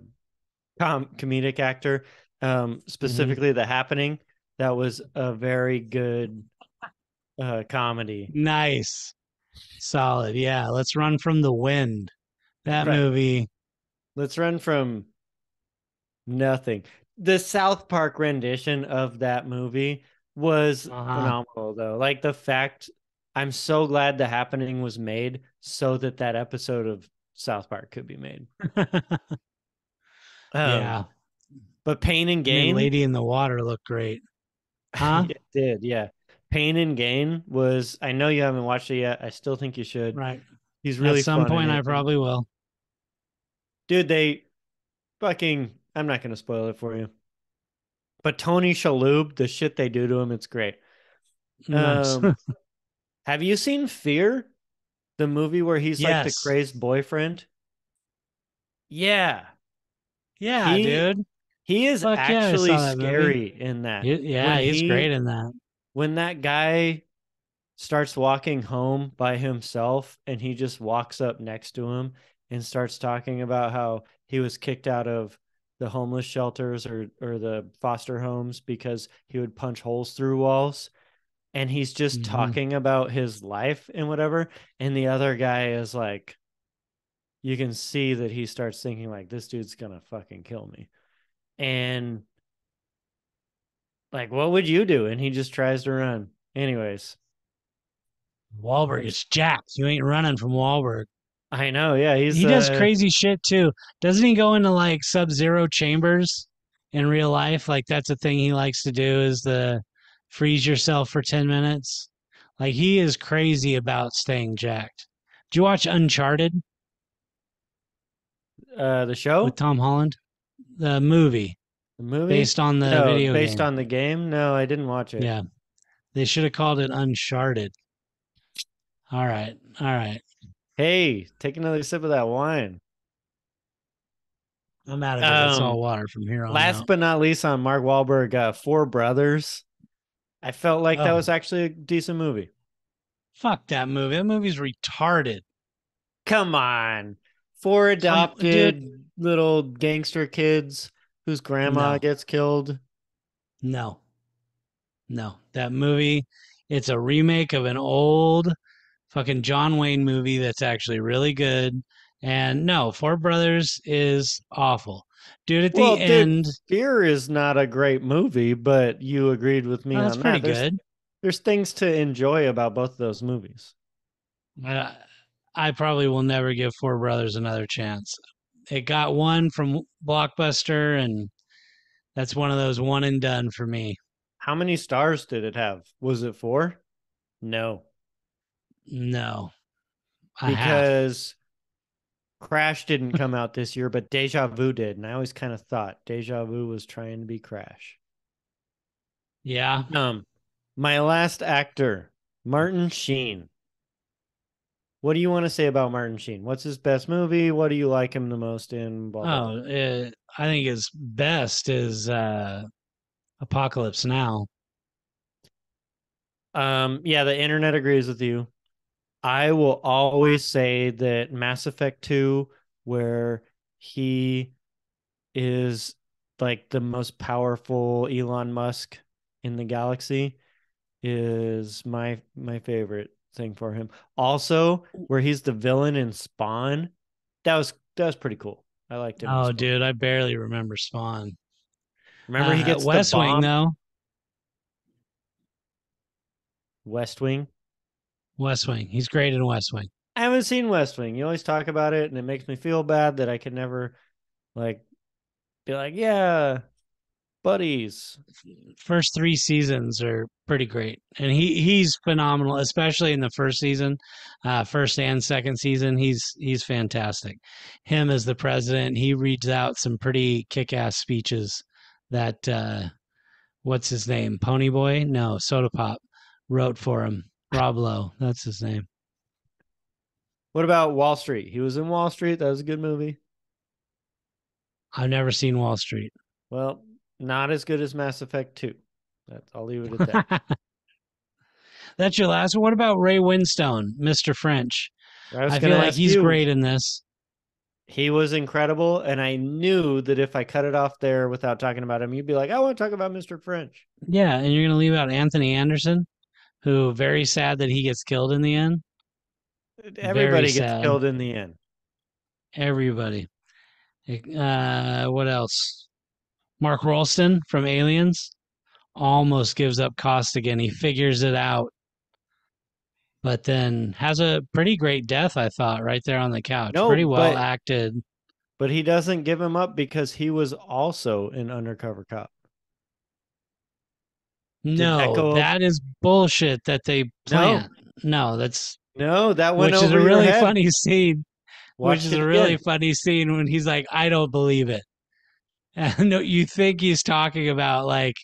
B: comedic actor.
A: Hmm.
B: Specifically, The Happening. That was a very good comedy.
A: Nice. Solid. Yeah. Let's run from the wind. That
B: Right.
A: movie.
B: Let's run from nothing. The South Park rendition of that movie was
A: Uh
B: phenomenal, though. Like the fact, I'm so glad The Happening was made so that that episode of South Park could be made.
A: huh.
B: Um,
A: Yeah.
B: but Pain and
A: Made
B: Gain,
A: Lady in the Water look great. Huh?
B: It did, yeah. Pain and Gain was, I know you haven't watched it yet. I still think you should.
A: Right.
B: He's
A: At
B: really
A: some
B: fun in
A: point, I
B: it.
A: probably will.
B: Dude, they fucking, I'm not going to spoil it for you. But Tony Shalhoub, the shit they do to him, it's great.
A: Nice.
B: Um, have you seen Fear? The movie where he's like the
A: Yes.
B: crazed boyfriend? Yeah.
A: Yeah,
B: He
A: dude.
B: he is
A: Fuck yeah, I
B: actually
A: saw that movie.
B: scary in that.
A: Yeah, he's great in that.
B: When that guy starts walking home by himself and he just walks up next to him and starts talking about how he was kicked out of the homeless shelters or the foster homes because he would punch holes through walls, and he's just
A: Hmm.
B: talking about his life and whatever, and the other guy is like, you can see that he starts thinking like, this dude's gonna fucking kill me, and like, what would you do? And he just tries to run anyways.
A: Wahlberg
B: It's,
A: is jacked. You ain't running from Wahlberg.
B: I know, yeah, he's
A: He does crazy shit too. Doesn't he go into like sub-zero chambers in real life? Like that's a thing he likes to do is the freeze yourself for 10 minutes. Like he is crazy about staying jacked. Did you watch Uncharted
B: the
A: with
B: show,
A: Tom Holland? The movie
B: the movie.
A: based on the
B: No,
A: video
B: based
A: game.
B: on the game. No, I didn't watch it.
A: Yeah. They should have called it Uncharted. All right. All right.
B: Hey, take another sip of that wine.
A: I'm out of it. It's
B: Um,
A: all water from here on
B: last
A: out.
B: but not least, on Mark Wahlberg, Four Brothers. I felt like that
A: Oh,
B: was actually a decent movie.
A: fuck that movie. That movie's retarded.
B: Come on. Four
A: Dude,
B: adopted little gangster kids whose grandma
A: no,
B: gets killed.
A: no, no. That movie, it's a remake of an old fucking John Wayne movie that's actually really good. And no, Four Brothers is awful. Dude, at the
B: Well, dude,
A: end,
B: Fear is not a great movie, but you agreed with me
A: well, that's
B: on
A: pretty
B: that.
A: good.
B: There's things to enjoy about both of those movies.
A: I, I probably will never give Four Brothers another chance. It got one from Blockbuster, and that's one of those one and done for me.
B: How many stars did it have? Was it four? No,
A: No, a half.
B: because Crash didn't come out this year, but Deja Vu did. And I always kind of thought Deja Vu was trying to be Crash.
A: Yeah.
B: Um, my last actor, Martin Sheen. What do you want to say about Martin Sheen? What's his best movie? What do you like him the most in? Blah blah.
A: Oh, I think his best is Apocalypse Now.
B: Yeah, the internet agrees with you. I will always say that Mass Effect 2, where he is like the most powerful Elon Musk in the galaxy, is my favorite thing for him. Also, where he's the villain in Spawn, that was pretty cool. I liked him in
A: Oh,
B: Spawn.
A: dude, I barely remember Spawn.
B: Remember he gets the
A: West Wing,
B: bomb.
A: though.
B: West Wing.
A: West Wing. He's great in West Wing.
B: I haven't seen West Wing. You always talk about it, and it makes me feel bad that I could never like be like, yeah, buddies.
A: First three seasons are pretty great, and he's phenomenal, especially in the first season, first and second season. He's fantastic. Him as the president, he reads out some pretty kick-ass speeches that what's his name? Ponyboy? No, Soda Pop wrote for him. Rob Lowe, that's his name.
B: What about Wall Street? He was in Wall Street. That was a good movie.
A: I've never seen Wall Street.
B: Well, not as good as Mass Effect 2. I'll leave it at that.
A: That's your last one. What about Ray Winstone, Mr. French?
B: I was
A: I
B: going
A: feel
B: to
A: like
B: ask
A: he's
B: you.
A: great in this.
B: He was incredible, and I knew that if I cut it off there without talking about him, you'd be like, I want to talk about Mr. French.
A: Yeah, and you're going to leave out Anthony Anderson, who very sad that he gets killed in the end. Very
B: Everybody gets
A: sad.
B: killed in the end.
A: Everybody. What else? Mark Rolston from Aliens almost gives up Costigan. He figures it out, but then has a pretty great death, I thought, right there on the couch.
B: No,
A: Pretty well
B: but
A: acted.
B: but he doesn't give him up because he was also an undercover cop. Did that
A: No,
B: go over?
A: that is bullshit that they
B: No,
A: plant. No, that's
B: no, that went
A: which is
B: over
A: a
B: your
A: really
B: head.
A: funny scene. Which
B: Watched
A: is
B: it
A: a really
B: again.
A: funny scene when he's like, "I don't believe it." And you think he's talking about like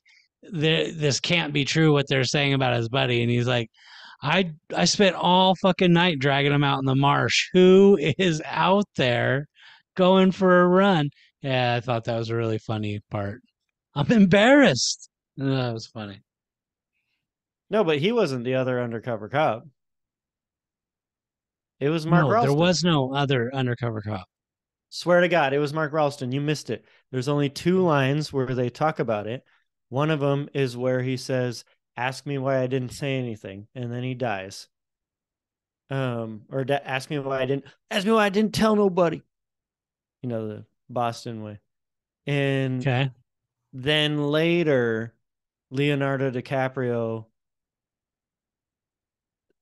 A: this can't be true what they're saying about his buddy, and he's like, I spent all fucking night dragging him out in the marsh. Who is out there going for a run? Yeah, I thought that was a really funny part. I'm embarrassed. That was funny.
B: No, but he wasn't the other undercover cop. It was Mark
A: No, there
B: Ralston.
A: was no other undercover cop.
B: Swear to God, it was Mark Ralston. You missed it. There's only two lines where they talk about it. One of them is where he says, "Ask me why I didn't say anything," and then he dies. Ask me why I didn't tell nobody. You know, the Boston way. And
A: Okay.
B: then later, Leonardo DiCaprio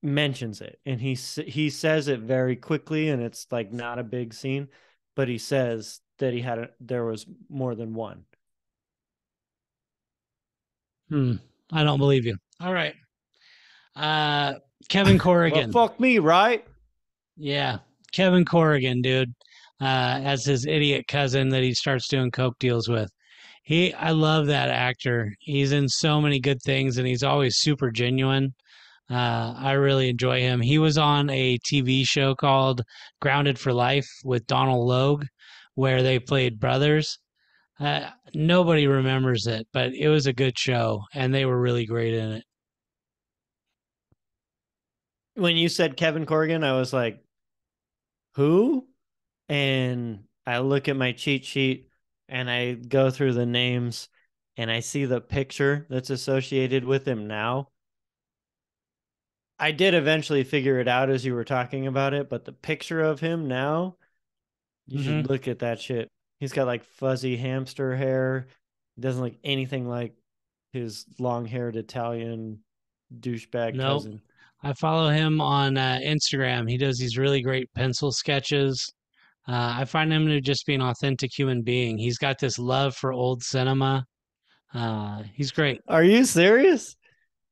B: mentions it, and he says it very quickly, and it's like not a big scene, but he says that there was more than one.
A: Hmm. I don't believe you. All right. Uh, Kevin
B: Well,
A: Corrigan.
B: fuck me, right?
A: Yeah, Kevin Corrigan, dude, as his idiot cousin that he starts doing coke deals with. I love that actor. He's in so many good things, and he's always super genuine. I really enjoy him. He was on a TV show called Grounded for Life with Donald Logue, where they played brothers. Nobody remembers it, but it was a good show, and they were really great in it.
B: When you said Kevin Corrigan, I was like, who? And I look at my cheat sheet and I go through the names and I see the picture that's associated with him now. I did eventually figure it out as you were talking about it, but the picture of him now, you should
A: Hmm.
B: look at that shit. He's got like fuzzy hamster hair. He doesn't look anything like his long haired Italian douchebag
A: Nope.
B: cousin.
A: I follow him on Instagram. He does these really great pencil sketches. I find him to just be an authentic human being. He's got this love for old cinema. He's great.
B: Are you serious?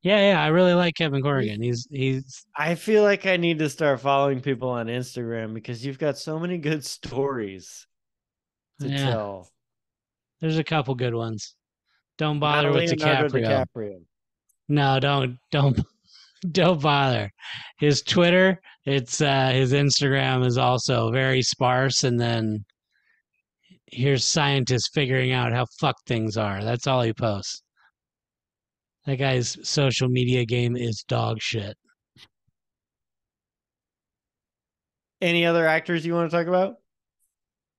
A: Yeah, yeah. I really like Kevin Corrigan. He's
B: I feel like I need to start following people on Instagram because you've got so many good stories to
A: yeah.
B: tell.
A: There's a couple good ones. Don't
B: Not
A: bother with
B: Leonardo
A: DiCaprio.
B: DiCaprio.
A: No, don't bother. His Twitter, it's his Instagram is also very sparse, and then here's scientists figuring out how fucked things are. That's all he posts. That guy's social media game is dog shit.
B: Any other actors you want to talk about?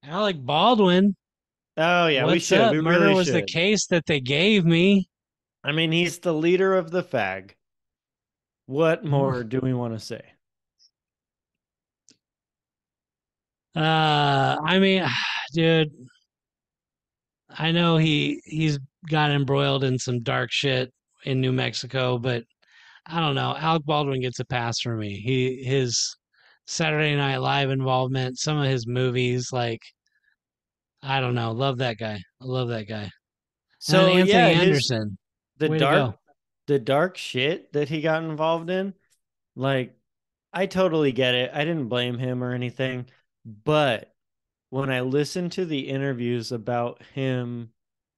A: Alec Baldwin,
B: Oh yeah, we
A: what's
B: should.
A: up?
B: We
A: Murder
B: really
A: was the
B: should.
A: case that they gave me.
B: I mean, he's the leader of the FAG. What more do we want to say?
A: I mean, dude, I know he's got embroiled in some dark shit in New Mexico, but I don't know. Alec Baldwin gets a pass for me. His Saturday Night Live involvement, some of his movies, like I don't know, love that guy. I love that guy. And then
B: So
A: Anthony
B: yeah, his
A: Anderson,
B: the
A: way to go.
B: dark the dark shit that he got involved in, like I totally get it. I didn't blame him or anything, but when I listened to the interviews about him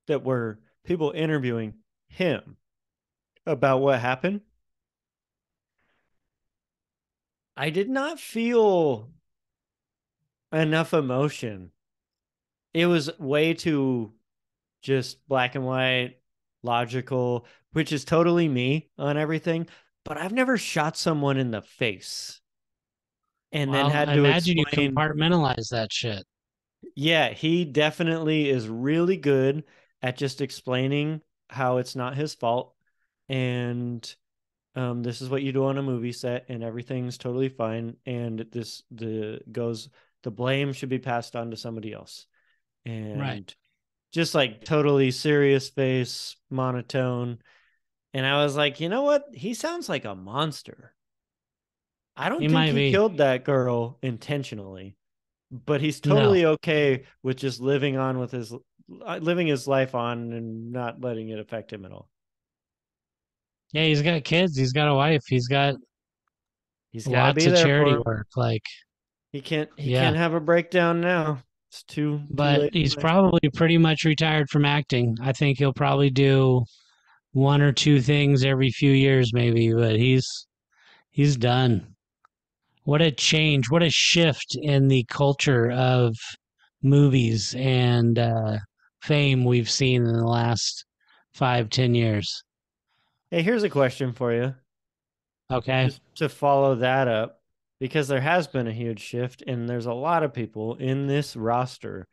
B: that were people interviewing him about what happened, I did not feel enough emotion. It was way too just black and white, logical, which is totally me on everything. But I've never shot someone in the face and then
A: Well,
B: had
A: I
B: to
A: imagine you
B: explain.
A: compartmentalize that shit.
B: Yeah, he definitely is really good at just explaining how it's not his fault. And this is what you do on a movie set, and everything's totally fine. And the blame should be passed on to somebody else.
A: Right.
B: And just like totally serious face, monotone. And I was like, you know what? He sounds like a monster. I
A: He
B: don't think
A: might
B: he
A: be.
B: killed that girl intentionally, but he's
A: No.
B: totally okay with just living his life on and not letting it affect him at all.
A: Yeah, he's got kids. He's got a wife. He's got
B: He's got to
A: lots
B: be
A: of
B: there
A: charity
B: for him.
A: work. Like,
B: He
A: yeah,
B: can't have a breakdown now. It's too
A: but
B: late
A: he's
B: anyway.
A: probably pretty much retired from acting. I think he'll probably do one or two things every few years, maybe, but he's done. What a change! What a shift in the culture of movies and fame we've seen in the last 5, 10 years.
B: Hey, here's a question for you.
A: Okay.
B: Just to follow that up, because there has been a huge shift, and there's a lot of people in this roster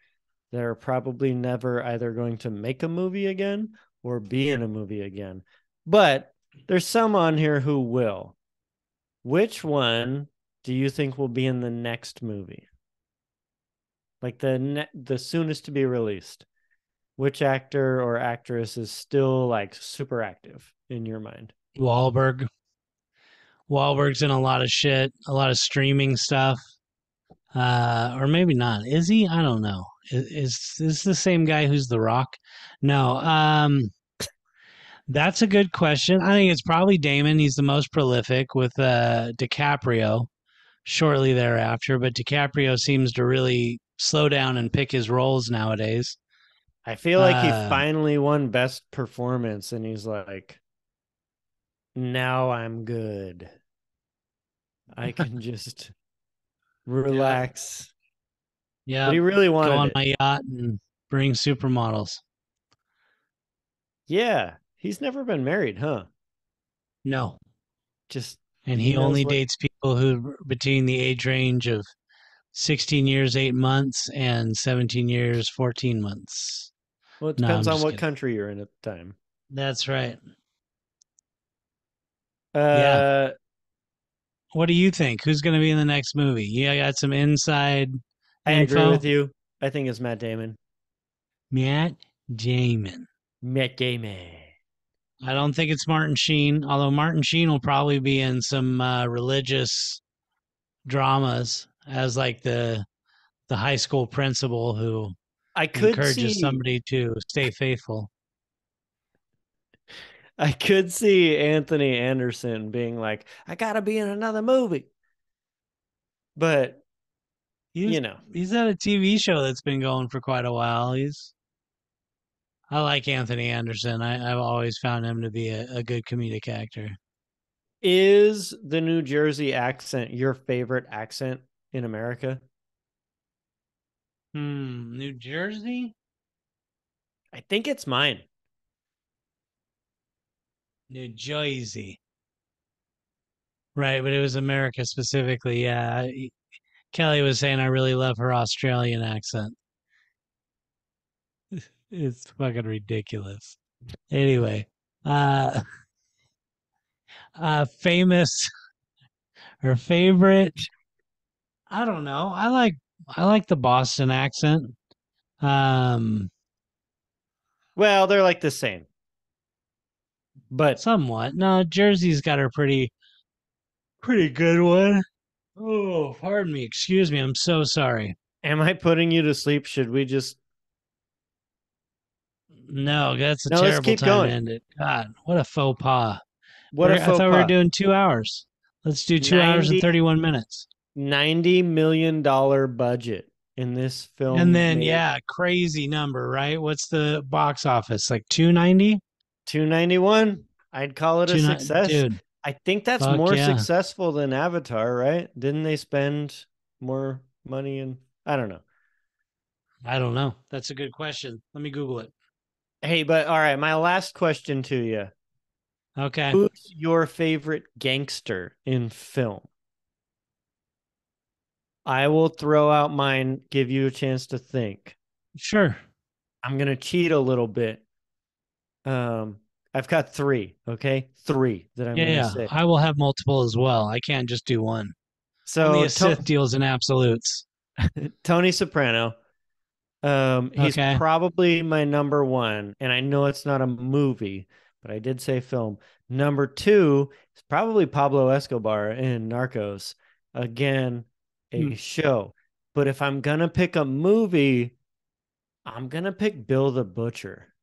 B: that are probably never either going to make a movie again or be in a movie again. But there's some on here who will. Which one do you think will be in the next movie? Like the soonest to be released? Which actor or actress is still like super active in your mind?
A: Wahlberg. Wahlberg's in a lot of shit, a lot of streaming stuff. Or maybe not. Is he? I don't know. Is this the same guy who's The Rock? No. That's a good question. I think it's probably Damon. He's the most prolific with DiCaprio shortly thereafter, but DiCaprio seems to really slow down and pick his roles nowadays.
B: I feel like he
A: Uh,
B: finally won best performance and he's like, now I'm good. I can just
A: yeah,
B: relax. But
A: yeah.
B: he really
A: Go
B: wanted
A: on
B: it.
A: my yacht and bring supermodels.
B: Yeah. He's never been married, huh?
A: No,
B: Just
A: and
B: he
A: he
B: knows
A: only
B: what.
A: dates people who between the age range of 16 years 8 months and 17 years 14 months.
B: Well, it
A: No,
B: depends
A: I'm
B: on
A: just
B: what
A: kidding.
B: country you're in at the time.
A: That's right. Yeah.
B: Uh,
A: What do you think? Who's going to be in the next movie? You got some inside
B: I agree with
A: info?
B: you. I think it's Matt Damon.
A: Matt Damon.
B: Matt Damon.
A: I don't think it's Martin Sheen, although Martin Sheen will probably be in some religious dramas as like the high school principal who
B: I could
A: encourages
B: see
A: somebody to stay faithful.
B: I could see Anthony Anderson being like, I gotta be in another movie. But,
A: He's
B: you know,
A: he's at a TV show that's been going for quite a while. He's I like Anthony Anderson. I've always found him to be a good comedic actor.
B: is the New Jersey accent your favorite accent in America?
A: New Jersey?
B: I think it's mine.
A: New Jersey. Right, but it was America specifically. Yeah. Kelly was saying I really love her Australian accent. It's fucking ridiculous. Anyway, uh famous her favorite, I don't know. I like the Boston accent. Um
B: Well, they're like the same. But
A: Somewhat. No, Jersey's got her pretty good one. Oh, pardon me. Excuse me. I'm so sorry.
B: am I putting you to sleep? Should we just.
A: No, that's a
B: No, let's
A: terrible
B: keep
A: time to
B: going.
A: end it. God, what a faux pas.
B: What a
A: I
B: faux
A: thought we were
B: pas.
A: doing 2 hours. Let's do 2 hours and
B: 90,
A: 31 minutes.
B: $90 million budget in this
A: And
B: film
A: then,
B: made
A: yeah, crazy number, right? What's the box office? Like 290?
B: 291. I'd call it a success.
A: Dude,
B: I think that's
A: fuck
B: more
A: yeah.
B: successful than Avatar, right? Didn't they spend more money in I don't know.
A: I don't know. That's a good question. Let me Google it.
B: Hey, but all right, my last question to you.
A: Okay.
B: Who's your favorite gangster in film? I will throw out mine, give you a chance to think.
A: Sure.
B: I'm gonna cheat a little bit. Um, I've got three, okay? Three that I'm
A: Yeah,
B: gonna
A: yeah.
B: say.
A: I will have multiple as well. I can't just do one. Only
B: So
A: a Sith deals in absolutes.
B: Tony Soprano. He's
A: Okay.
B: probably my number one, and I know it's not a movie, but I did say film. Number two is probably Pablo Escobar in Narcos. Again,
A: Hmm.
B: a show. But if I'm gonna pick a movie, I'm gonna pick Bill the Butcher.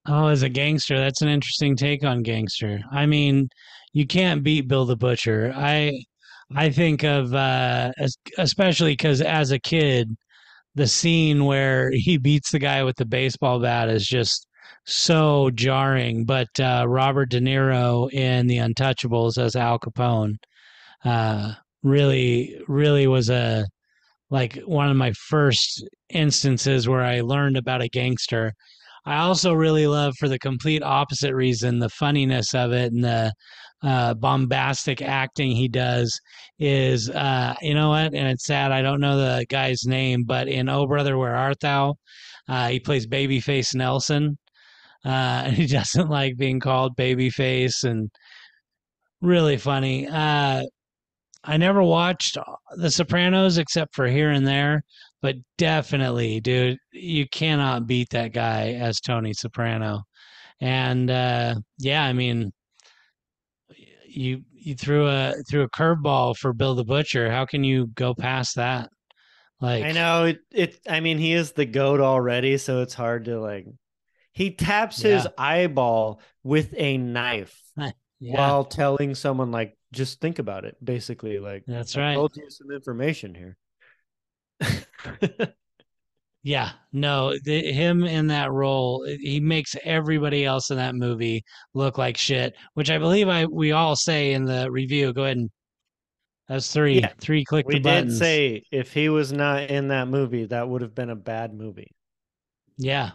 A: Oh, as a gangster, that's an interesting take on gangster. I mean, you can't beat Bill the Butcher. I think of especially because as a kid, the scene where he beats the guy with the baseball bat is just so jarring. But Robert De Niro in The Untouchables as Al Capone uh, really was a like one of my first instances where I learned about a gangster. I also really love, for the complete opposite reason, the funniness of it and the bombastic acting he does is, you know what? And it's sad. I don't know the guy's name, but in Oh Brother, Where Art Thou? He plays Babyface Nelson. And he doesn't like being called Babyface, and really funny. I never watched The Sopranos except for here and there, but definitely, dude, you cannot beat that guy as Tony Soprano. And yeah, I mean, you threw a curveball for Bill the Butcher. How can you go past that?
B: I
A: Like,
B: know it I mean he is the goat already, so it's hard to like he taps his
A: yeah,
B: eyeball with a knife
A: yeah,
B: while telling someone like just think about it, basically like
A: that's
B: I
A: right.
B: told you some information here.
A: Yeah, no, him in that role, he makes everybody else in that movie look like shit, which I believe I we all say in the review. Go ahead and that's
B: Yeah.
A: three, click the
B: We did
A: buttons.
B: say if he was not in that movie, that would have been a bad movie.
A: Yeah,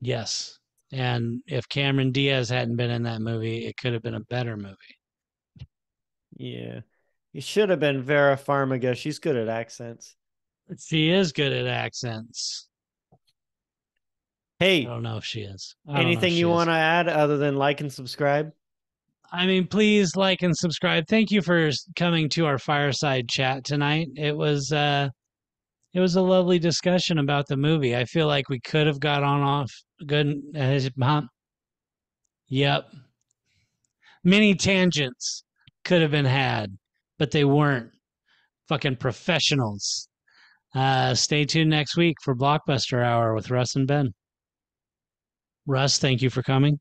A: yes. And if Cameron Diaz hadn't been in that movie, it could have been a better movie.
B: Yeah. He should have been Vera Farmiga. She's good at accents.
A: She is good at accents. I
B: Hey,
A: don't know if she is. I don't know if
B: anything
A: she
B: you want
A: is.
B: to add other than like and subscribe?
A: I mean, please like and subscribe. Thank you for coming to our fireside chat tonight. It was a lovely discussion about the movie. I feel like we could have got on off good. Yep, many tangents could have been had, but they weren't. Fucking professionals. Stay tuned next week for Blockbuster Hour with Russ and Ben. Russ, thank you for coming.